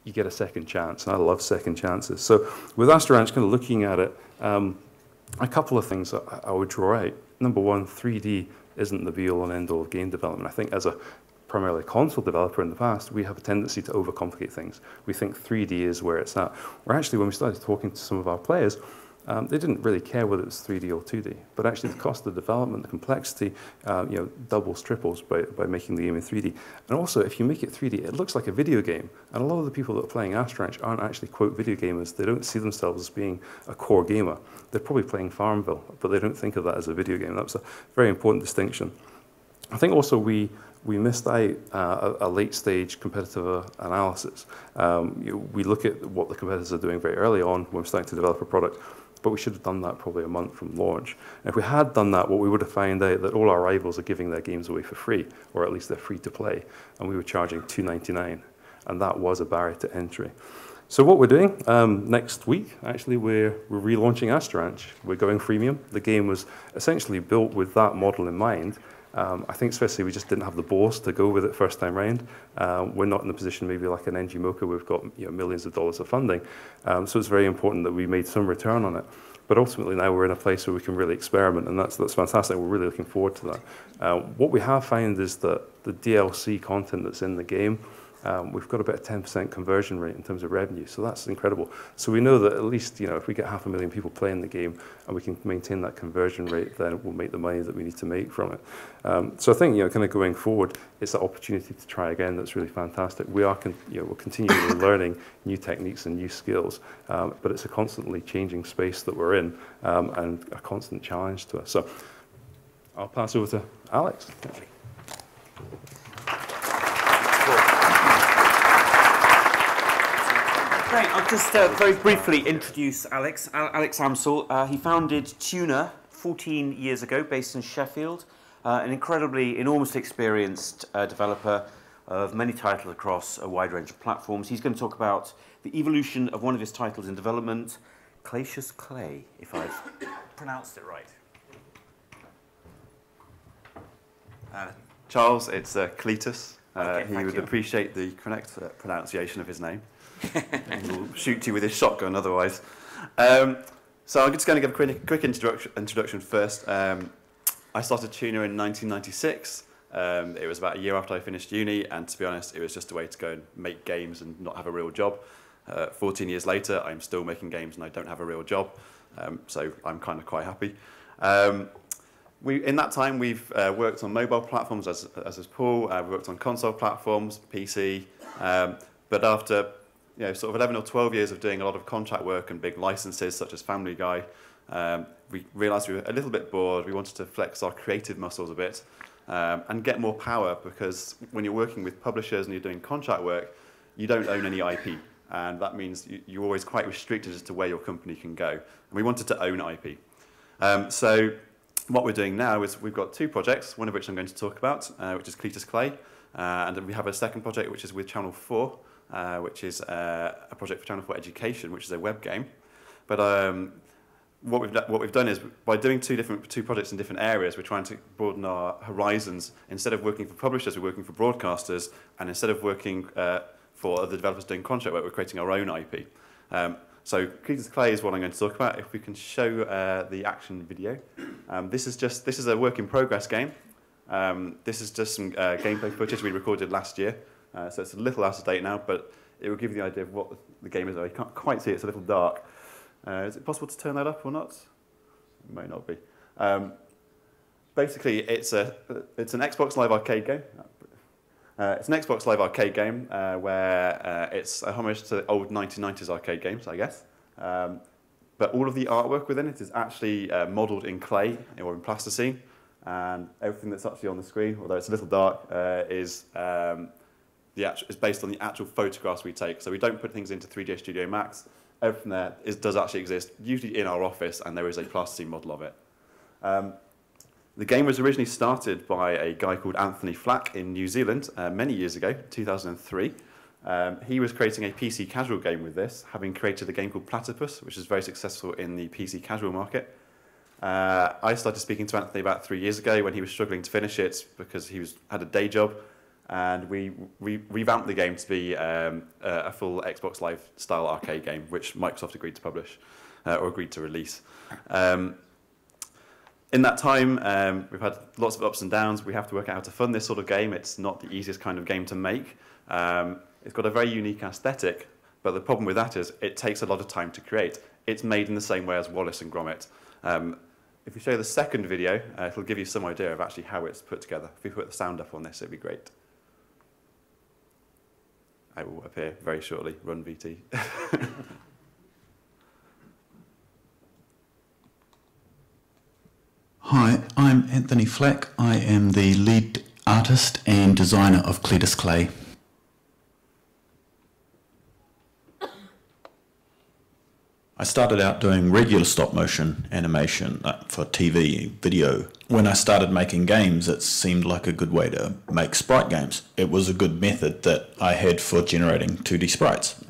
you get a second chance, and I love second chances. So with Astro Ranch, kind of looking at it, a couple of things I would draw out. Number one, 3D isn't the be-all and end-all of game development. I think as a primarily console developer in the past, we have a tendency to overcomplicate things. We think 3D is where it's at. Or actually, when we started talking to some of our players, they didn't really care whether it was 3D or 2D, but actually the cost of development, the complexity, doubles, triples by making the game in 3D. And also, if you make it 3D, it looks like a video game. And a lot of the people that are playing Astro Ranch aren't actually, quote, video gamers. They don't see themselves as being a core gamer. They're probably playing Farmville, but they don't think of that as a video game. That was a very important distinction. I think also we missed out a late-stage competitive analysis. We look at what the competitors are doing very early on when we're starting to develop a product, but we should have done that probably a month from launch. And if we had done that, what we would have found out that all our rivals are giving their games away for free, or at least they're free to play, and we were charging $2.99, and that was a barrier to entry. So what we're doing, next week, actually, we're relaunching Astro Ranch. We're going freemium. The game was essentially built with that model in mind. I think especially we just didn't have the balls to go with it first time round. We're not in the position maybe like an NG Mocha, we've got millions of dollars of funding. So it's very important that we made some return on it. But ultimately now we're in a place where we can really experiment, and that's fantastic. We're really looking forward to that. What we have found is that the DLC content that's in the game, we've got about a 10% conversion rate in terms of revenue, so that's incredible. So we know that at least, if we get 500,000 people playing the game and we can maintain that conversion rate, then we'll make the money that we need to make from it. So I think, kind of going forward, it's an opportunity to try again that's really fantastic. We're continually learning new techniques and new skills, but it's a constantly changing space that we're in, and a constant challenge to us. So I'll pass over to Alex. Great. I'll just very briefly introduce Alex. Alex Amsel. He founded Tuner 14 years ago, based in Sheffield. An incredibly, enormously experienced developer of many titles across a wide range of platforms. He's going to talk about the evolution of one of his titles in development, Clacius Clay, if I've pronounced it right. Charles, it's Cletus. Okay, he would appreciate the correct pronunciation of his name. He'll shoot you with his shotgun otherwise. So I'm just going to give a quick introduction first. I started Tuner in 1996. It was about a year after I finished uni, and to be honest, it was just a way to go and make games and not have a real job. 14 years later, I'm still making games and I don't have a real job, so I'm kind of quite happy. In that time, we've worked on mobile platforms, as has Paul. We worked on console platforms, PC, but after sort of 11 or 12 years of doing a lot of contract work and big licenses, such as Family Guy, we realised we were a little bit bored. We wanted to flex our creative muscles a bit and get more power, because when you're working with publishers and you're doing contract work, you don't own any IP. And that means you're always quite restricted as to where your company can go. And we wanted to own IP. So what we're doing now is we've got two projects, one of which I'm going to talk about, which is Cletus Clay. And then we have a second project, which is with Channel 4, which is a project for Channel 4 Education, which is a web game. But what we've done is, by doing two projects in different areas, we're trying to broaden our horizons. Instead of working for publishers, we're working for broadcasters, and instead of working for other developers doing contract work, we're creating our own IP. So Cletus Clay is what I'm going to talk about. If we can show the action video. This is a work in progress game. This is just some gameplay footage we recorded last year. So it's a little out of date now, but it will give you the idea of what the game is. You can't quite see it, it's a little dark. Is it possible to turn that up or not? It may not be. Basically, it's an Xbox Live Arcade game. It's an Xbox Live Arcade game where it's a homage to old 1990s arcade games, I guess. But all of the artwork within it is actually modelled in clay or in plasticine. And everything that's actually on the screen, although it's a little dark, is based on the actual photographs we take. So we don't put things into 3ds Studio Max. Everything there does actually exist, usually in our office, and there is a plasticine model of it. The game was originally started by a guy called Anthony Flack in New Zealand many years ago, 2003. He was creating a PC casual game with this, having created a game called Platypus, which is very successful in the PC casual market. I started speaking to Anthony about 3 years ago when he was struggling to finish it because he had a day job. and we revamped the game to be a full Xbox Live style arcade game, which Microsoft agreed to publish, or agreed to release. In that time, we've had lots of ups and downs. We have to work out how to fund this sort of game. It's not the easiest kind of game to make. It's got a very unique aesthetic, but the problem with that is it takes a lot of time to create. It's made in the same way as Wallace and Gromit. If we show the second video, it'll give you some idea of actually how it's put together. If we put the sound up on this, it'd be great. I will appear very shortly. Run VT. Hi, I'm Anthony Flack. I am the lead artist and designer of Cletus Clay. I started out doing regular stop motion animation for TV, video. When I started making games, it seemed like a good way to make sprite games. It was a good method that I had for generating 2D sprites.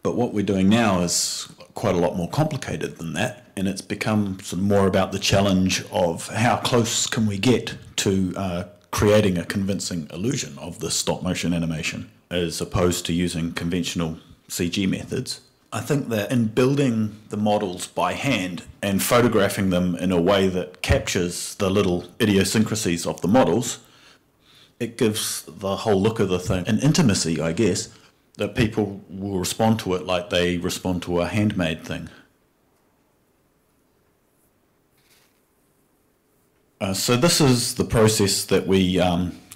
But what we're doing now is quite a lot more complicated than that, and it's become sort of more about the challenge of how close can we get to creating a convincing illusion of the stop motion animation, as opposed to using conventional CG methods. I think that in building the models by hand and photographing them in a way that captures the little idiosyncrasies of the models, it gives the whole look of the thing an intimacy, I guess, that people will respond to it like they respond to a handmade thing. So this is the process that we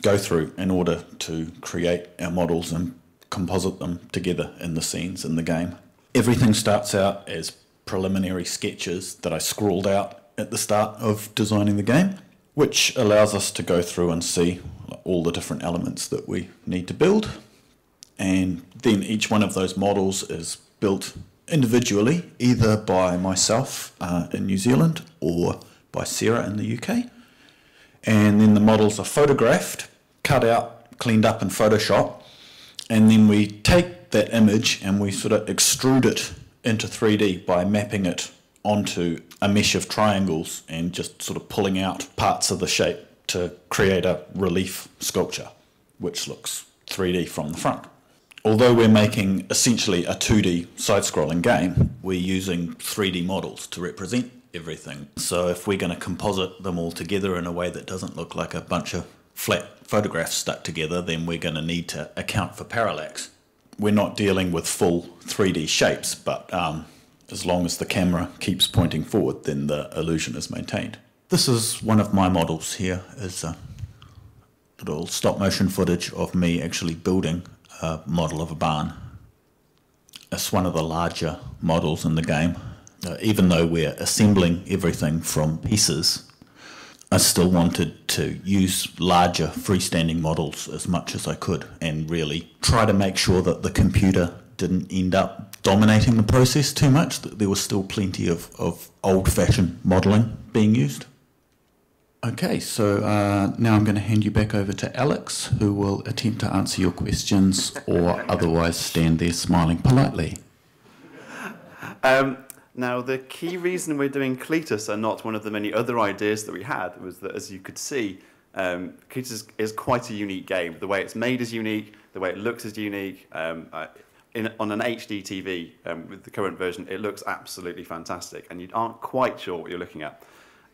go through in order to create our models and composite them together in the scenes in the game. Everything starts out as preliminary sketches that I scrawled out at the start of designing the game, which allows us to go through and see all the different elements that we need to build. And then each one of those models is built individually, either by myself in New Zealand or by Sarah in the UK. And then the models are photographed, cut out, cleaned up in Photoshop, and then we take that image and we sort of extrude it into 3D by mapping it onto a mesh of triangles and just sort of pulling out parts of the shape to create a relief sculpture, which looks 3D from the front. Although we're making essentially a 2D side-scrolling game, we're using 3D models to represent everything. So if we're going to composite them all together in a way that doesn't look like a bunch of flat photographs stuck together, then we're going to need to account for parallax. We're not dealing with full 3D shapes, but as long as the camera keeps pointing forward, then the illusion is maintained. This is one of my models here, is a little stop motion footage of me actually building a model of a barn. It's one of the larger models in the game. Even though we're assembling everything from pieces, I still wanted to use larger freestanding models as much as I could and really try to make sure that the computer didn't end up dominating the process too much, that there was still plenty of old-fashioned modelling being used. Okay, so now I'm going to hand you back over to Alex, who will attempt to answer your questions or otherwise stand there smiling politely. Now, the key reason we're doing Cletus and not one of the many other ideas that we had was that, as you could see, Cletus is quite a unique game. The way it's made is unique, the way it looks is unique. On an HD TV, with the current version, it looks absolutely fantastic, and you aren't quite sure what you're looking at.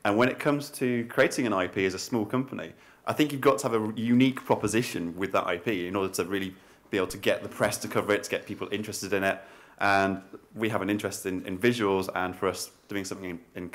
And when it comes to creating an IP as a small company, I think you've got to have a unique proposition with that IP in order to really be able to get the press to cover it, to get people interested in it. And we have an interest in visuals, and for us doing something in